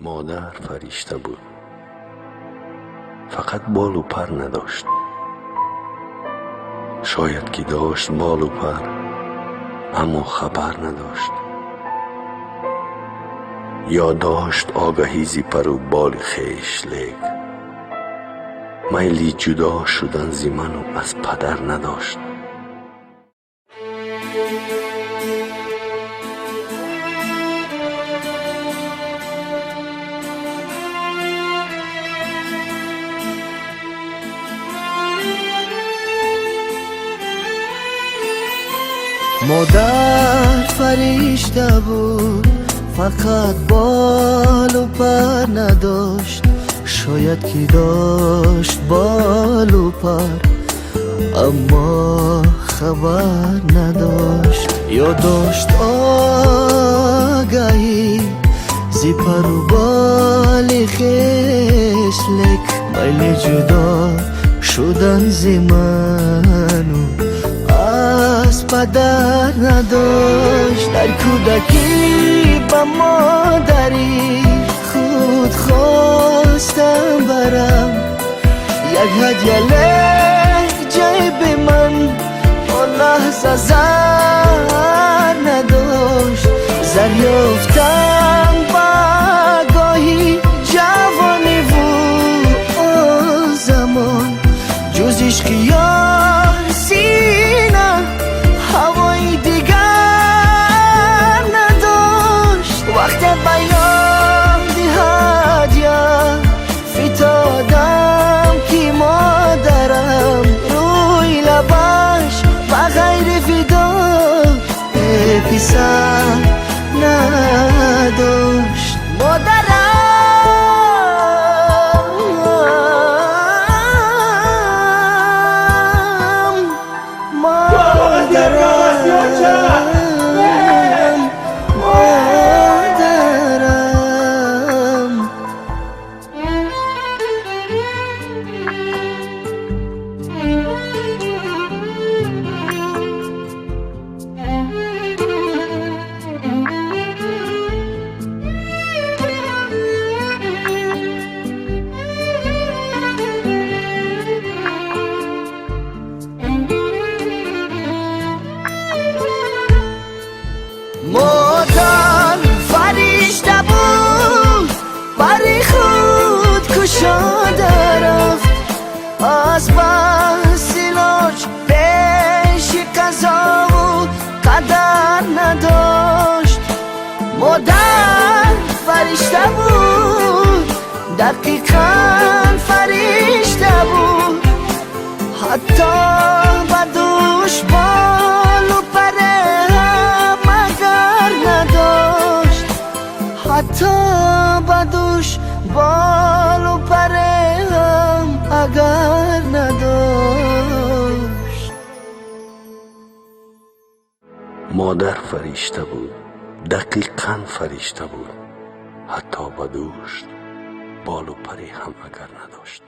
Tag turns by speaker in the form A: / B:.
A: مادر فرشته بود، فقط بال و پر نداشت. شاید که داشت بال و پر، اما خبر نداشت. یا داشت آگهی ز پر و بال خویش، لیک میلی جدا شدن ز من و از پدر نداشت.
B: مادر فرشته بود، فقط بال و پر نداشت. شاید که داشت بال و پر، اما خبر نداشت. یا داشت آگهی ز پر و بال خویش، لیک میل جدا شدن ز من و از پدر نداشت. در کودکی با مادری خود خواستم برم، یک هدیه لیک جیب من آن لحظه زر نداشت. زر یافتم با آگاهی جوانی بود آن زمان، جز عشق یار سینه هوای دیگر نداشت. وقت بیان دهد یا فتادم که مادرم روی لباش بغیر فدا پسر نداشت. مادرم مادر فرشته بود، برای خود کشاده رفت. از بس علاج پیش قضا و قدر نداشت. مادر فرشته بود، دقیقاً فرشته بود، حتی بدوش بال و پره حتی بدوش بال و پره هم اگر نداشت.
A: مادر فرشته بود، دقیقاً فرشته بود، حتی بدوش بال و پری هم اگر نداشت.